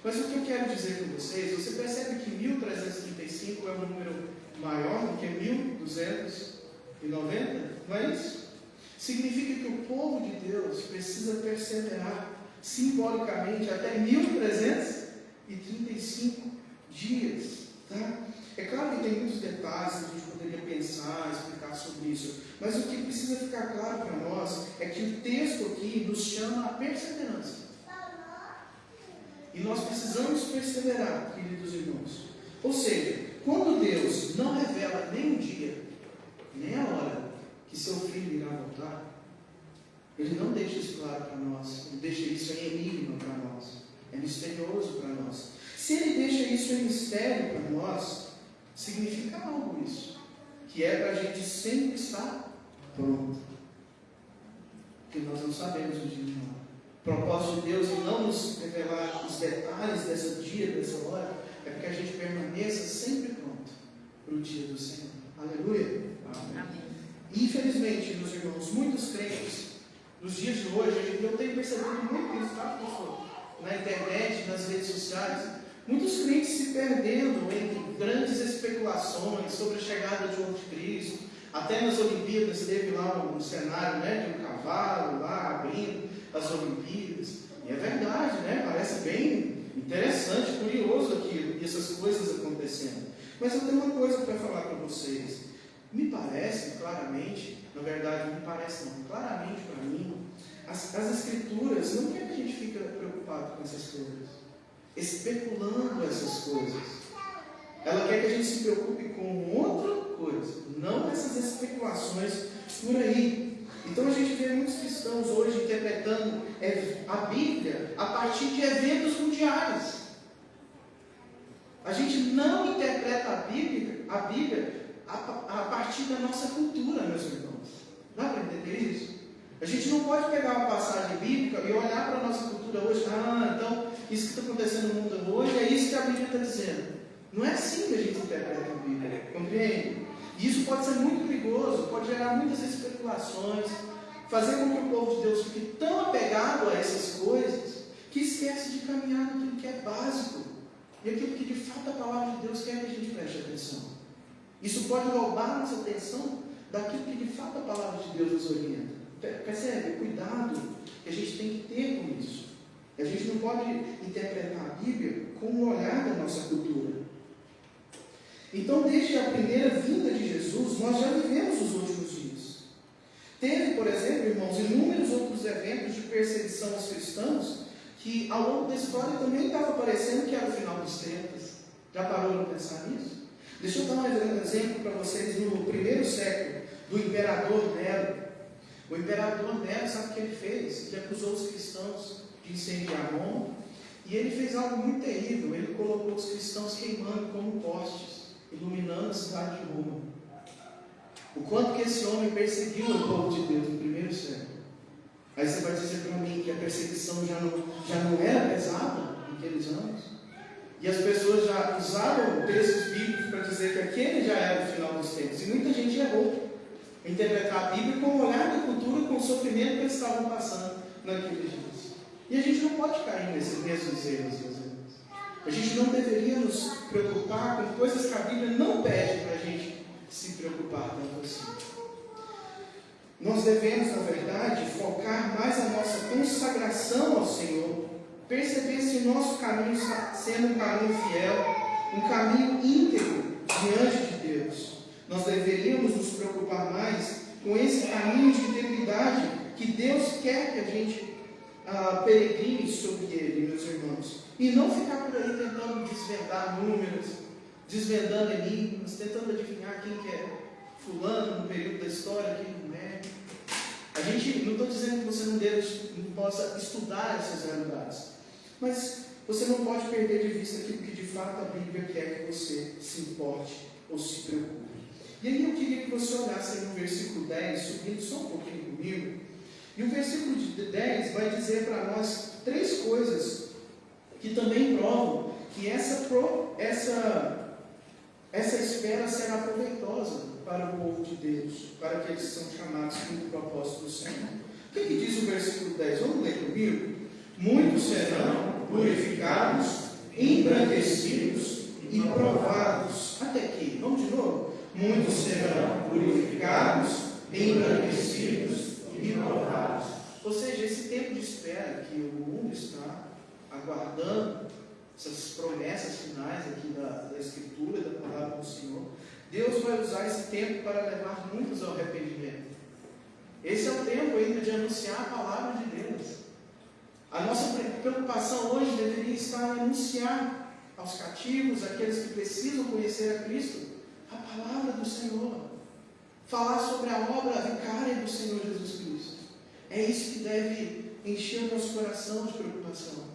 Mas o que eu quero dizer com vocês, você percebe que 1335 é um número maior do que 1290? Não é isso? Significa que o povo de Deus precisa perseverar simbolicamente até 1335 dias. Tá? É claro que tem muitos detalhes que a gente poderia pensar, explicar sobre isso, mas o que precisa ficar claro para nós é que o texto aqui nos chama a perseverança. E nós precisamos perseverar, queridos irmãos. Ou seja, quando Deus não revela nem o dia, nem a hora que seu filho irá voltar, Ele não deixa isso claro para nós. Ele deixa isso em enigma para nós. É misterioso para nós. Se Ele deixa isso em mistério para nós, significa algo isso. Que é para a gente sempre estar pronto. Porque nós não sabemos o dia e a hora. O propósito de Deus em não nos revelar os detalhes desse dia, dessa hora, é porque a gente permaneça sempre pronto para o dia do Senhor. Aleluia. Amém. Infelizmente, meus irmãos, muitos crentes, nos dias de hoje, eu tenho percebido muito isso, tá, professor? Na internet, nas redes sociais, muitos crentes se perdendo em grandes especulações sobre a chegada de um anticristo. Até nas Olimpíadas teve lá um cenário, né, de um cavalo lá abrindo as Olimpíadas. E é verdade, né? Parece bem Interessante, curioso aquilo, e essas coisas acontecendo. Mas eu tenho uma coisa para falar para vocês. Me parece claramente, na verdade, não me parece não, claramente para mim, as Escrituras não querem que a gente fique preocupado com essas coisas, especulando essas coisas. Ela quer que a gente se preocupe com outra coisa, não essas especulações por aí. Então a gente vê muitos cristãos hoje interpretando a Bíblia a partir de eventos mundiais. A gente não interpreta a Bíblia a partir da nossa cultura, meus irmãos. Dá para entender isso? A gente não pode pegar uma passagem bíblica e olhar para a nossa cultura hoje. Então isso que está acontecendo no mundo hoje é isso que a Bíblia está dizendo. Não é assim que a gente interpreta a Bíblia, compreende? E isso pode ser muito perigoso, pode gerar muitas especulações, fazer com que o povo de Deus fique tão apegado a essas coisas que esquece de caminhar naquilo que é básico e aquilo que de fato a palavra de Deus quer que a gente preste atenção. Isso pode roubar nossa atenção daquilo que de fato a palavra de Deus nos orienta. Percebe? Cuidado que a gente tem que ter com isso. A gente não pode interpretar a Bíblia com o olhar da nossa cultura. Então, desde a primeira vinda de Jesus, nós já vivemos os últimos dias. Teve, por exemplo, irmãos, inúmeros outros eventos de perseguição aos cristãos, que ao longo da história também estava parecendo que era o final dos tempos. Já parou para pensar nisso? Deixa eu dar um exemplo para vocês no primeiro século, do imperador Nero. O imperador Nero, sabe o que ele fez? Ele acusou os cristãos de incendiar Roma, e ele fez algo muito terrível. Ele colocou os cristãos queimando como postes, iluminando a cidade de Roma. O quanto que esse homem perseguiu o povo de Deus no primeiro século. Aí você vai dizer para mim que a perseguição já não era pesada naqueles anos? E as pessoas já usaram textos bíblicos para dizer que aquele já era o final dos tempos. E muita gente errou em interpretar a Bíblia com o olhar da cultura, com o sofrimento que eles estavam passando naqueles dias. E a gente não pode cair nesses mesmos erros, meus irmãos. A gente não deveria nos preocupar com coisas que a Bíblia não pede para a gente se preocupar tanto assim. Nós devemos, na verdade, focar mais a nossa consagração ao Senhor, perceber se o nosso caminho está sendo um caminho fiel, um caminho íntegro diante de Deus. Nós deveríamos nos preocupar mais com esse caminho de integridade que Deus quer que a gente peregrine sobre ele, meus irmãos. E não ficar por aí tentando desvendar números, desvendando enigmas, tentando adivinhar quem que é fulano no período da história, quem não é. A gente, não estou dizendo que você não possa estudar essas realidades, mas você não pode perder de vista aquilo que de fato a Bíblia quer que você se importe ou se preocupe. E aí eu queria que você olhasse aí no versículo 10, subindo só um pouquinho comigo. E o versículo 10 vai dizer para nós 3 coisas que também provam que essa espera será proveitosa para o povo de Deus, para aqueles que são chamados pelo propósito do Senhor. O que diz o versículo 10? Vamos ler comigo? Muitos serão purificados, embranquecidos e provados. Até aqui, vamos de novo? Muitos serão purificados, embranquecidos e provados. Ou seja, esse tempo de espera que o mundo está aguardando, essas promessas finais aqui da Escritura, da palavra do Senhor, Deus vai usar esse tempo para levar muitos ao arrependimento. Esse é o tempo ainda de anunciar a palavra de Deus. A nossa preocupação hoje deveria estar em anunciar aos cativos, aqueles que precisam conhecer a Cristo, a palavra do Senhor. Falar sobre a obra vicária do Senhor Jesus Cristo. É isso que deve encher o nosso coração de preocupação.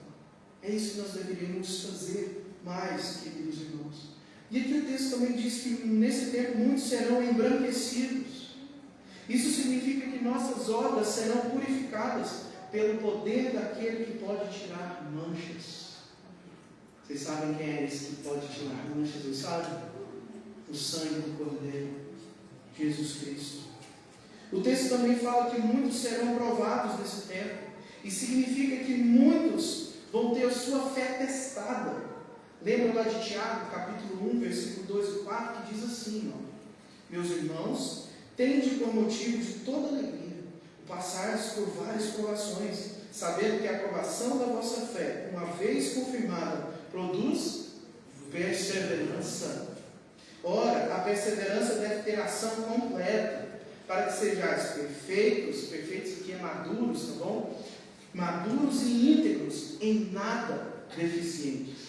É isso que nós deveríamos fazer mais, queridos irmãos. E aqui o texto também diz que nesse tempo muitos serão embranquecidos. Isso significa que nossas obras serão purificadas pelo poder daquele que pode tirar manchas. Vocês sabem quem é esse que pode tirar manchas? Vocês sabem? O sangue do Cordeiro, Jesus Cristo. O texto também fala que muitos serão provados nesse tempo. E significa que muitos vão ter a sua fé testada. Lembra lá de Tiago, capítulo 1, versículo 2 e 4, que diz assim, meus irmãos, tende por motivo de toda alegria, passares por várias provações, sabendo que a aprovação da vossa fé, uma vez confirmada, produz perseverança. Ora, a perseverança deve ter ação completa, para que sejais perfeitos aqui é maduros, tá bom? Maduros e íntegros, em nada deficientes.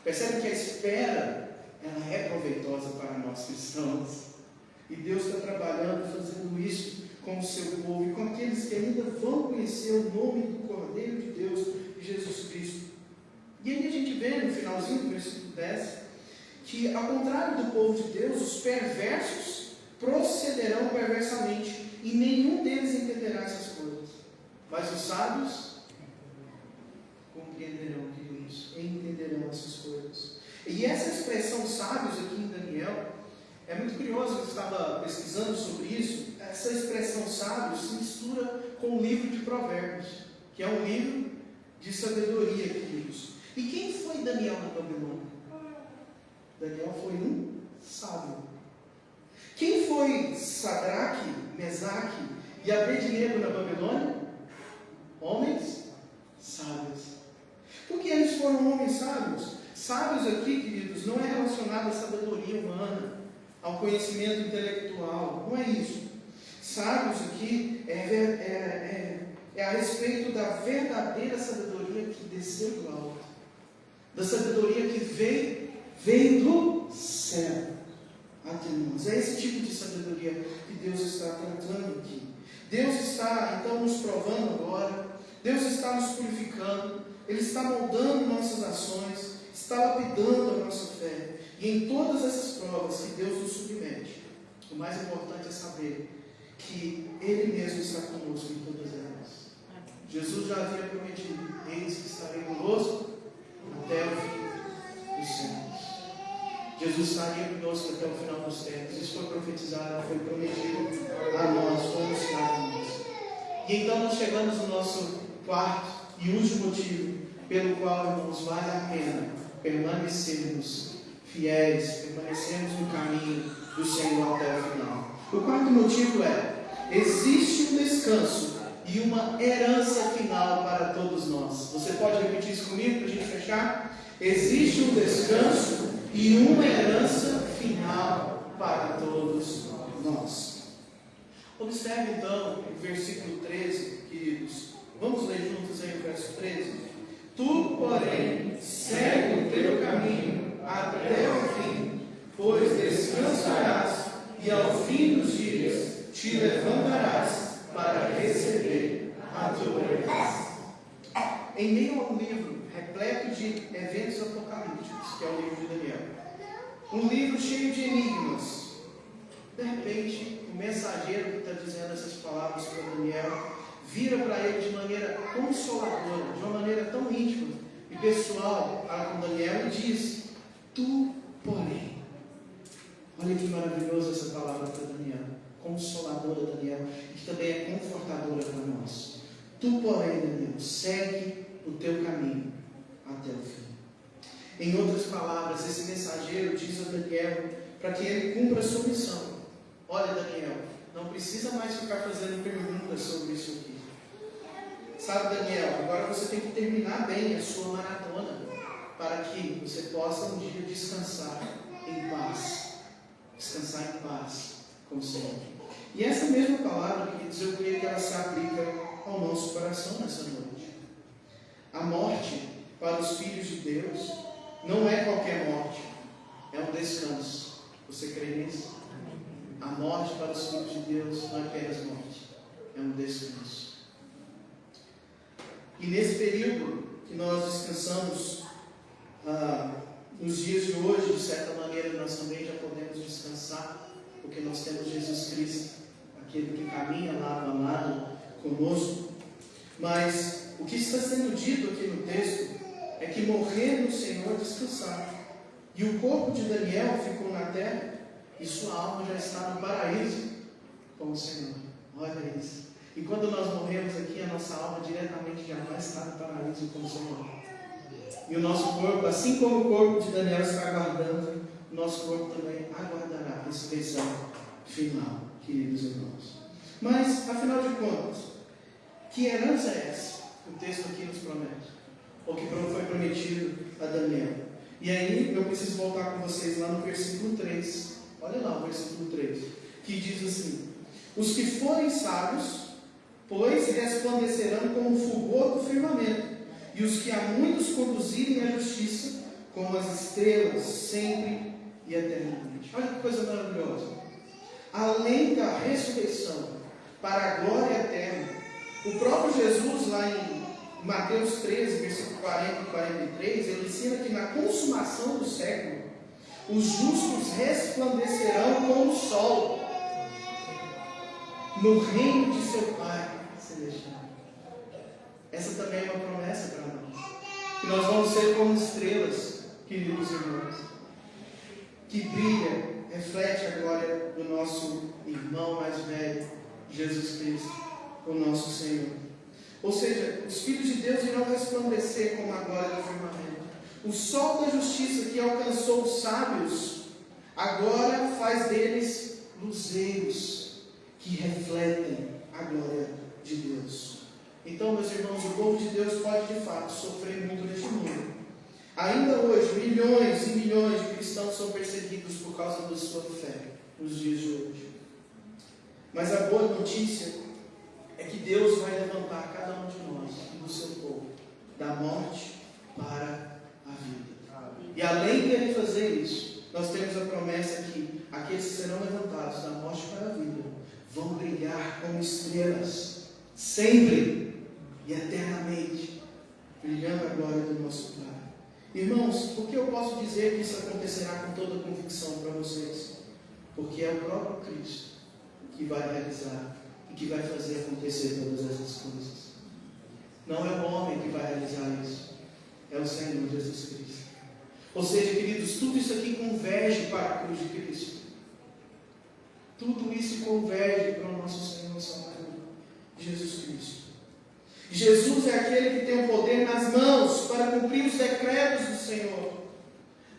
Percebe que a espera, ela é proveitosa para nós cristãos. E Deus está trabalhando, fazendo isso com o seu povo e com aqueles que ainda vão conhecer o nome do Cordeiro de Deus, Jesus Cristo. E aí a gente vê no finalzinho do versículo 10, que ao contrário do povo de Deus, os perversos procederão perversamente, e nenhum deles entenderá essas coisas. Mas os sábios compreenderão tudo isso, entenderão essas coisas. E essa expressão sábios aqui em Daniel, é muito curioso, eu estava pesquisando sobre isso. Essa expressão sábios se mistura com o livro de Provérbios, que é um livro de sabedoria, queridos. E quem foi Daniel na Babilônia? Daniel foi um sábio. Quem foi Sadraque, Mesaque e Abednego na Babilônia? Homens sábios. Por que eles foram homens sábios? Sábios aqui, queridos, não é relacionado à sabedoria humana, ao conhecimento intelectual. Não é isso. Sábios aqui é a respeito da verdadeira sabedoria que desceu do alto, da sabedoria que veio do céu até nós. É esse tipo de sabedoria que Deus está tratando aqui. Deus está então nos provando agora, Deus está nos purificando, Ele está moldando nossas ações, está lapidando a nossa fé. E em todas essas provas que Deus nos submete, o mais importante é saber que Ele mesmo está conosco em todas elas. Jesus já havia prometido: eis que estarei conosco até o fim dos séculos. Jesus estaria conosco até o final dos tempos. Isso foi profetizado, foi prometido a nós, foi anunciado a nós. E então nós chegamos no nosso quarto e último motivo pelo qual, irmãos, vale a pena permanecermos fiéis, permanecermos no caminho do Senhor até o final. O quarto motivo é: existe um descanso e uma herança final para todos nós. Você pode repetir isso comigo para a gente fechar? Existe um descanso e uma herança final para todos nós. Observe então o versículo 13, queridos. Vamos ler juntos aí o verso 13. Tu, porém, segue o teu caminho até o fim, pois descansarás e ao fim dos dias te levantarás para receber a tua herança. Em meio a um livro repleto de eventos apocalípticos, que é o livro de Daniel, um livro cheio de enigmas, de repente o mensageiro que está dizendo essas palavras para Daniel vira para ele de maneira consoladora, de uma maneira tão íntima e pessoal para com Daniel, e diz: tu, porém. Olha que maravilhosa essa palavra para Daniel, consoladora, Daniel, e que também é confortadora para nós. Tu, porém, Daniel, segue o teu caminho até o fim. Em outras palavras, esse mensageiro diz a Daniel para que ele cumpra a sua missão. Olha, Daniel, não precisa mais ficar fazendo perguntas sobre isso aqui. Sabe, Daniel, agora você tem que terminar bem a sua maratona, para que você possa um dia descansar em paz. Descansar em paz com o Senhor. E essa mesma palavra, queridos, eu creio que ela se aplica ao nosso coração nessa noite. A morte para os filhos de Deus não é qualquer morte, é um descanso. Você crê nisso? A morte para os filhos de Deus não é apenas morte, é um descanso. E nesse período que nós descansamos, nos dias de hoje, de certa maneira, nós também já podemos descansar, porque nós temos Jesus Cristo, aquele que caminha lado a lado conosco. Mas o que está sendo dito aqui no texto é que morrer no Senhor é descansar. E o corpo de Daniel ficou na terra e sua alma já está no paraíso com o Senhor. Olha isso. E quando nós morremos aqui, a nossa alma diretamente já vai estar no paraíso com o Senhor. E o nosso corpo, assim como o corpo de Daniel está aguardando, o nosso corpo também aguardará a ressurreição final, queridos irmãos. Mas, afinal de contas, que herança é essa? o texto aqui nos promete, ou que foi prometido a Daniel. E aí eu preciso voltar com vocês lá no versículo 3. Olha lá o versículo 3, que diz assim: os que forem sábios, pois resplandecerão como o fulgor do firmamento, e os que a muitos conduzirem à justiça, como as estrelas, sempre e eternamente. Olha que coisa maravilhosa. Além da ressurreição para a glória eterna, o próprio Jesus, lá em Mateus 13, versículo 40 e 43, ele ensina que na consumação do século, os justos resplandecerão como o sol no reino de seu Pai celestial. Essa também é uma promessa para nós, que nós vamos ser como estrelas, queridos irmãos, que brilha, reflete a glória do nosso irmão mais velho, Jesus Cristo, o nosso Senhor. Ou seja, os filhos de Deus irão resplandecer como a glória do firmamento. O sol da justiça que alcançou os sábios, agora faz deles luzeiros que refletem a glória de Deus. Então, meus irmãos, o povo de Deus pode de fato sofrer muito neste mundo. Ainda hoje, milhões e milhões de cristãos são perseguidos por causa da sua fé nos dias de hoje. Mas a boa notícia é que Deus vai levantar cada um de nós e do seu povo da morte para a vida. E além de Ele fazer isso, nós temos a promessa que aqueles que serão levantados da morte para a vida vão brilhar como estrelas, sempre e eternamente, brilhando a glória do nosso Pai. Irmãos, por que eu posso dizer que isso acontecerá com toda convicção para vocês? Porque é o próprio Cristo que vai realizar e que vai fazer acontecer todas essas coisas. Não é o homem que vai realizar isso, é o Senhor Jesus Cristo. Ou seja, queridos, tudo isso aqui converge para a cruz de Cristo. Tudo isso converge para o nosso Senhor e Salvador, Jesus Cristo. Jesus é aquele que tem o poder nas mãos para cumprir os decretos do Senhor.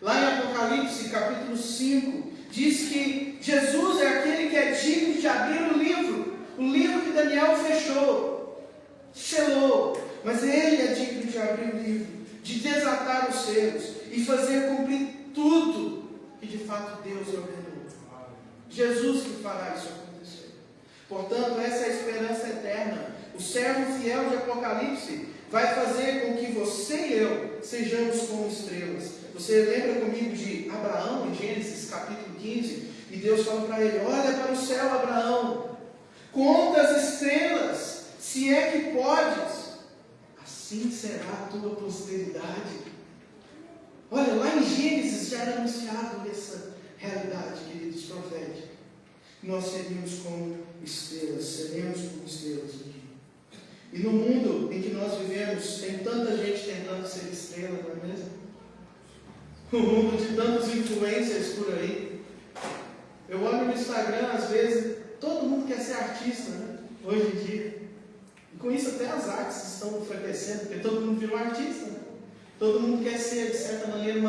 Lá em Apocalipse, capítulo 5, diz que Jesus é aquele que é digno de abrir o livro que Daniel fechou, selou, mas Ele é digno de abrir o livro, de desatar os selos e fazer cumprir tudo que de fato Deus ordenou. Jesus que fará isso acontecer. Portanto, essa é a esperança eterna. O servo fiel de Apocalipse vai fazer com que você e eu sejamos como estrelas. Você lembra comigo de Abraão, em Gênesis capítulo 15? E Deus fala para ele: olha para o céu, Abraão, conta as estrelas, se é que podes, assim será a tua posteridade. Olha, lá em Gênesis já era anunciado essa realidade, queridos, profética. Nós seríamos como estrelas, seremos como estrelas aqui. E no mundo em que nós vivemos, tem tanta gente tentando ser estrela, não é mesmo? Um mundo de tantos influencers por aí. Eu olho no Instagram, às vezes, todo mundo quer ser artista, né? Hoje em dia. E com isso até as artes estão enfraquecendo, porque todo mundo virou artista, né? Todo mundo quer ser, de certa maneira,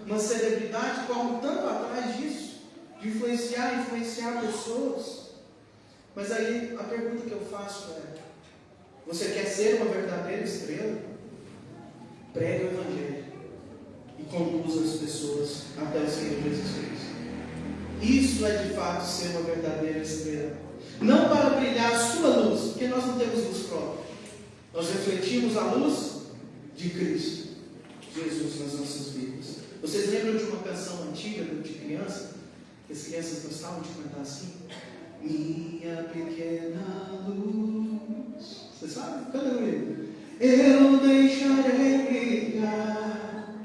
uma celebridade, corre tanto atrás disso, de influenciar pessoas. Mas aí a pergunta que eu faço é: você quer ser uma verdadeira estrela? Pregue o Evangelho e conduza as pessoas até o Senhor Jesus Cristo. Isso é de fato ser uma verdadeira estrela. Não para brilhar a sua luz, porque nós não temos luz própria. Nós refletimos a luz de Cristo, Jesus, nas nossas vidas. Vocês lembram de uma canção antiga de criança? Que as crianças gostavam de cantar assim? Minha pequena luz. Você sabe? Canta comigo. Eu deixarei brilhar,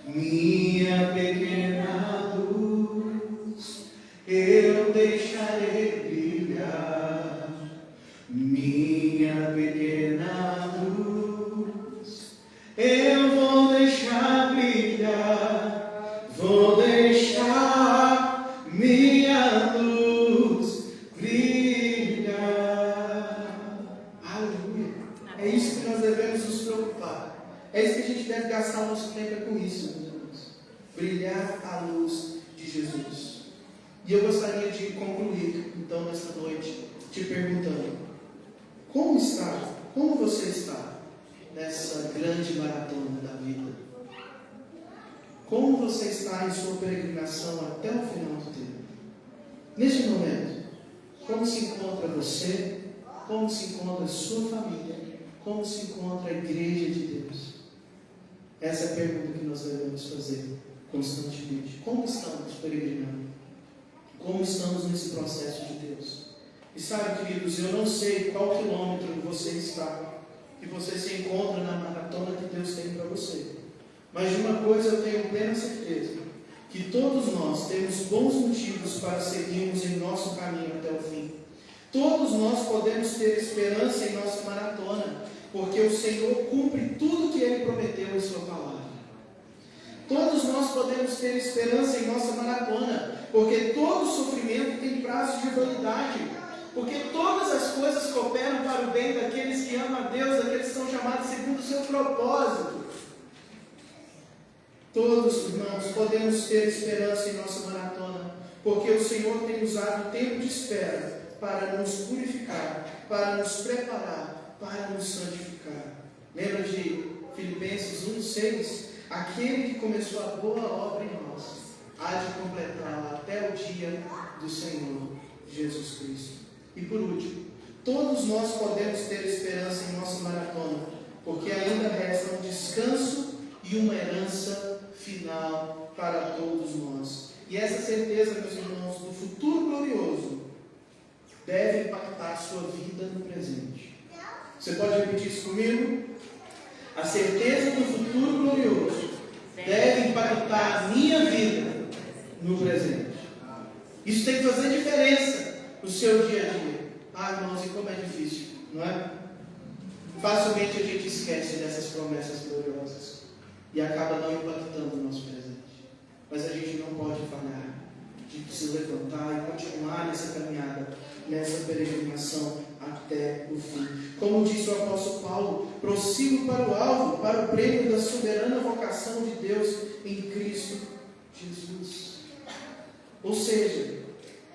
minha pequena luz. Eu deixarei brilhar, minha pequena luz. Eu vou deixar brilhar, vou deixar minha luz brilhar. Aleluia. É isso que nós devemos nos preocupar. É isso que a gente deve gastar o nosso tempo com isso, meus irmãos. Brilhar a luz de Jesus. E eu gostaria de concluir, então, nesta noite, te perguntando: como está? Como você está? nessa grande maratona da vida? Como você está em sua peregrinação até o final do tempo? Neste momento, como se encontra você? Como se encontra a sua família? Como se encontra a igreja de Deus? Essa é a pergunta que nós devemos fazer constantemente. Como estamos peregrinando? Como estamos nesse processo de Deus? E sabe, queridos, eu não sei qual quilômetro você está, que você se encontra na maratona que Deus tem para você. Mas de uma coisa eu tenho plena certeza, que todos nós temos bons motivos para seguirmos em nosso caminho até o fim. Todos nós podemos ter esperança em nossa maratona, porque o Senhor cumpre tudo que Ele prometeu em sua palavra. Todos nós podemos ter esperança em nossa maratona, porque todo sofrimento tem prazo de validade, porque todas as coisas cooperam para o bem daqueles que amam a Deus, daqueles que são chamados segundo o seu propósito. Todos, irmãos, podemos ter esperança em nossa maratona, porque o Senhor tem usado o tempo de espera para nos purificar, para nos preparar, para nos santificar. Lembra de Filipenses 1,6? Aquele que começou a boa obra em nós, há de completá-la até o dia do Senhor Jesus Cristo. E por último, todos nós podemos ter esperança em nossa maratona, porque ainda resta um descanso e uma herança final para todos nós. E essa certeza, meus irmãos, do futuro glorioso deve impactar a sua vida no presente. Você pode repetir isso comigo? A certeza do futuro glorioso deve impactar a minha vida no presente. Isso tem que fazer diferença no seu dia a dia. Irmãos, e como é difícil, não é? Facilmente a gente esquece dessas promessas gloriosas e acaba não impactando o nosso presente. Mas a gente não pode falhar de se levantar e continuar nessa caminhada, nessa peregrinação até o fim. Como disse o apóstolo Paulo, prossigo para o alvo, para o prêmio da soberana vocação de Deus em Cristo Jesus. Ou seja,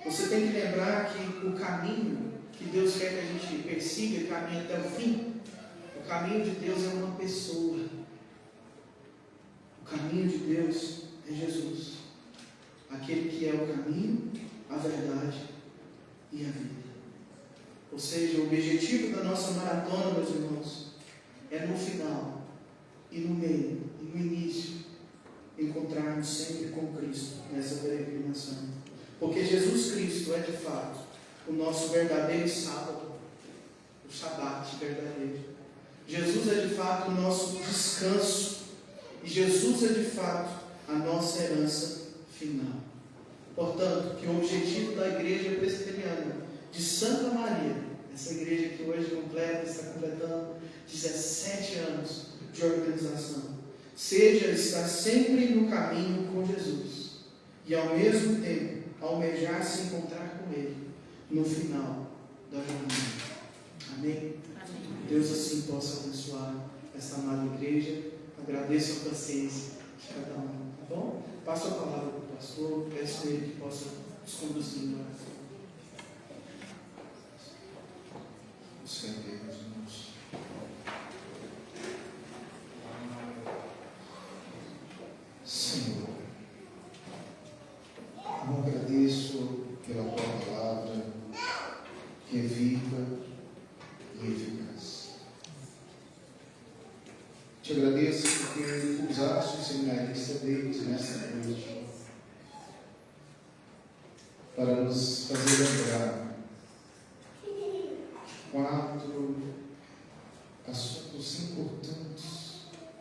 você tem que lembrar que o caminho que Deus quer que a gente persiga, caminhe até o fim, o caminho de Deus é uma pessoa. O caminho de Deus é Jesus, aquele que é o caminho, a verdade e a vida. Ou seja, o objetivo da nossa maratona, meus irmãos, é no final, e no meio, e no início, encontrarmos sempre com Cristo nessa peregrinação. Porque Jesus Cristo é de fato o nosso verdadeiro sábado, o Shabat verdadeiro. Jesus é de fato o nosso descanso, e Jesus é de fato a nossa herança final. Portanto, que o objetivo da igreja presbiteriana de Santa Maria, essa igreja que hoje está completando 17 anos de organização, seja estar sempre no caminho com Jesus e ao mesmo tempo almejar se encontrar com Ele no final da jornada. Amém? Amém. Deus assim possa abençoar esta amada igreja. Agradeço a paciência de cada um, tá bom? Passo a palavra para o pastor, peço a ele que possa nos conduzir na oração. Senhor, meus irmãos. Senhor, eu agradeço pela tua palavra, que é viva e eficaz. Te agradeço porque tu usaste o seminarista David nesta noite para nos fazer lembrar quatro assuntos importantes,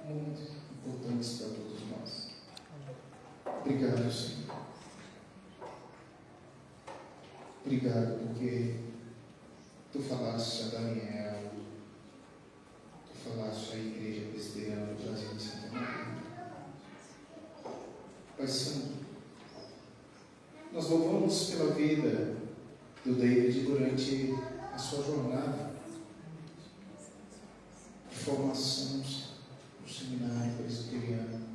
muito importantes para todos nós. Obrigado, Senhor. Obrigado porque tu falaste a Daniel, tu falaste à Igreja Presbiteriana do Brasil de Santa Maria. Pai Santo, nós louvamos pela vida do David durante a sua jornada de formação no seminário presbiteriano.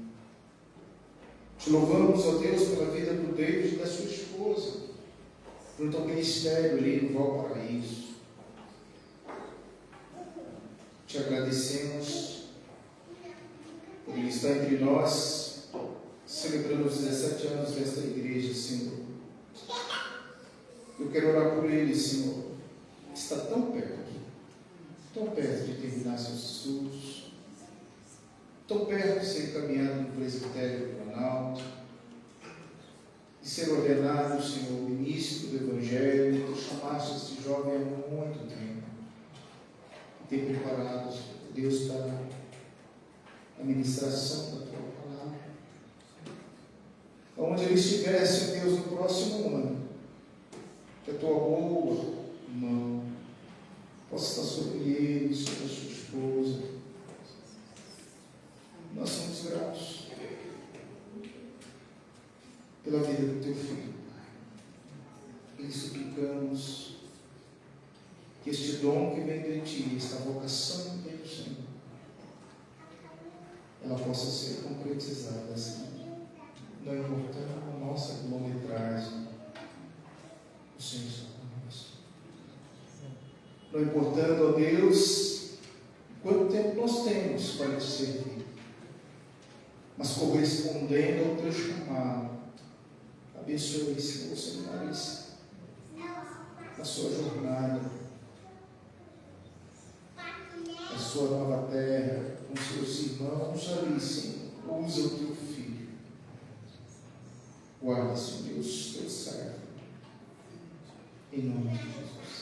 Te louvamos, ó Deus, pela vida do David e da sua esposa, junto ao ministério ali no Valparaíso. Te agradecemos está entre nós, celebrando os 17 anos desta igreja, Senhor. Eu quero orar por ele, Senhor. Está tão perto de terminar seus estudos, tão perto de ser encaminhado no presbitério do Planalto, de ser ordenado, Senhor, ministro do Evangelho. Tu chamaste esse jovem há muito tempo, e tem preparado, Deus, para a ministração da tua palavra. Onde ele estivesse, Deus, no próximo ano, que a tua boa mão possa estar sobre ele, sobre a sua esposa. Nós somos gratos pela vida do teu filho, Pai. E suplicamos que este dom que vem de ti, esta vocação que vem do Senhor, ela possa ser concretizada assim, não importando a nossa quilometragem, o Senhor está conosco. Não importando, ó Deus, quanto tempo nós temos para te servir, mas correspondendo ao teu chamado. Abençoe, Senhor, seminarista, a sua jornada, a sua nova terra, com seus irmãos ali, Senhor. Usa o teu filho. Guarda, Senhor Deus, teu servo. Em nome de Jesus.